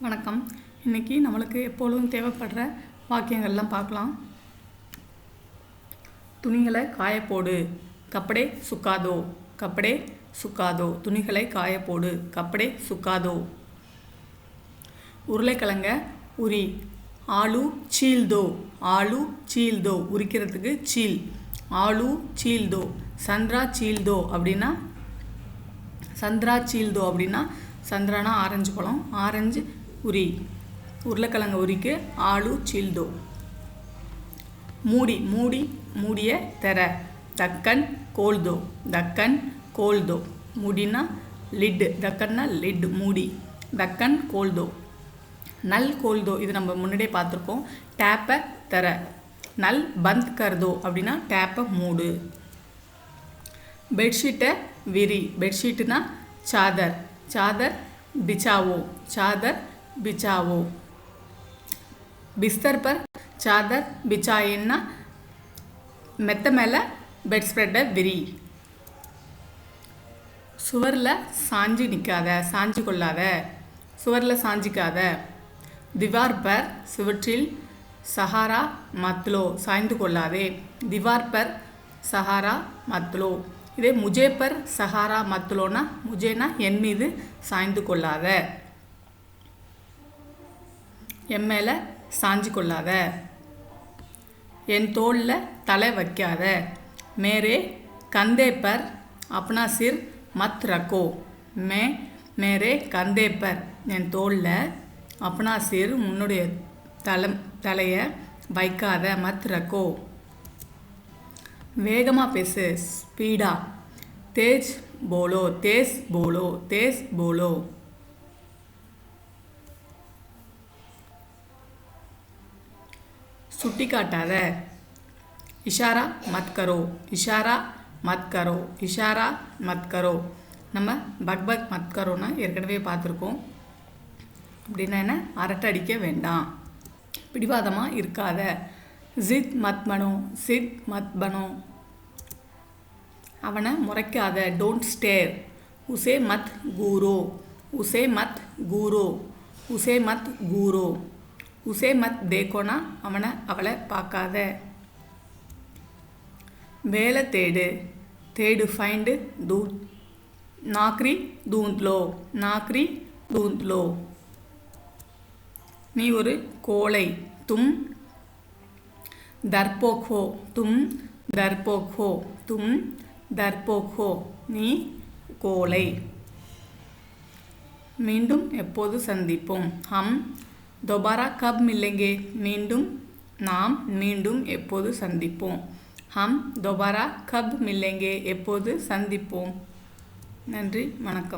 வணக்கம். இன்றைக்கி நம்மளுக்கு எப்பொழுதும் தேவைப்படுற வாக்கியங்கள்லாம் பார்க்கலாம். துணிகளை காயப்போடு, கப்படே சுக்காதோ, கப்படே சுக்காதோ. துணிகளை காயப்போடு, கப்படே சுக்காதோ. உருளைக்கிழங்க உரி, ஆலு சீல்தோ, ஆலு சீல்தோ. உரிக்கிறதுக்கு சீல், ஆலு சீல்தோ. சந்திரா சீல்தோ அப்படின்னா, சந்திரா சீல்தோ அப்படின்னா, சந்திரானா ஆரஞ்சு பழம், ஆரஞ்சு உரி. உருளைக்கிழங்கு உரிக்கு ஆலு சீல்தோ. மூடி, மூடி மூடிய தெர, தக்கன் கோல்தோ, தக்கன் கோல்தோ. மூடினா லிட்டு, தக்கன்னா லிட் மூடி, தக்கன் கோல்தோ. நல் கோல்தோ, இது நம்ம முன்னாடியே பார்த்துருக்கோம். டேப்பை தெர, நல் பந்த் கர்தோ அப்படின்னா டேப்பை மூடு. பெட்ஷீட்டை விரி, பெட்ஷீட்டுனா சாதர், சாதர் பிச்சாவோ, சாதர் பிச்சாவோ. பிஸ்தர் பர் சாதர் பிச்சாயின்னா மெத்த மேலே பெட் ஸ்ப்ரெட்டை விரி. சுவரில் சாஞ்சி நிற்காத, சாஞ்சி கொள்ளாத, சுவரில் சாஞ்சிக்காத. திவார் பர் சுவற்றில், சஹாரா மத்லோ, சாய்ந்து கொள்ளாதே. திவார் பர் சஹாரா மத்லோ. இதே முஜே பர் சஹாரா மத்லோனா, முஜேனா என் மீது சாய்ந்து கொள்ளாத, என் மேலே சாஞ்சி கொள்ளாத. என் தோளில் தலை வைக்காத. மேரே கந்தே பர் அப்னா சிர் மத் ரக்கோ, மேரே கந்தே பர் என் தோளில், அப்னா சிர் உன்னுடைய தலையை வைக்காத, மத் ரக்கோ. வேகமாக பேசு, ஸ்பீடா. தேஜ் போலோ, தேஸ் போலோ, தேஸ் போலோ. சுட்டி காட்டாத, இஷாரா மத் கரோ, இஷாரா மத் கரோ, இஷாரா மத் கரோ. நம்ம பக் மத் கரோன்னா ஏற்கனவே பார்த்துருக்கோம். அப்படின்னா என்ன, அரட்டை அடிக்க வேண்டாம், பிடிவாதமாக இருக்காத. ஜித் மத் பனோ, சித் மத் பனோ. அவனை முறைக்காத, டோன்ட் ஸ்டேர். உசே மத் கூரோ, உசே மத் கூரோ, உசே மத் கூரோ. உசே மத் தேக்கோனா அவனை அவளை பார்க்காத. வேலை தேடு, தேடு ஃபைண்டு, தூத் நாக்ரி தூந்த்லோ, நாக்ரி தூந்த்லோ. நீ ஒரு கோழை, தும் தர்போக் ஹோ, தும் தர்போக் ஹோ, தும் தர்போக் ஹோ. நீ கோழை. மீண்டும் எப்போது சந்திப்போம். ஹம் दोबारा कब मिलेंगे, மீண்டும் நாம் மீண்டும் எப்போது சந்திப்போம். हम दोबारा कब मिलेंगे எப்போது சந்திப்போம். நன்றி, வணக்கம்.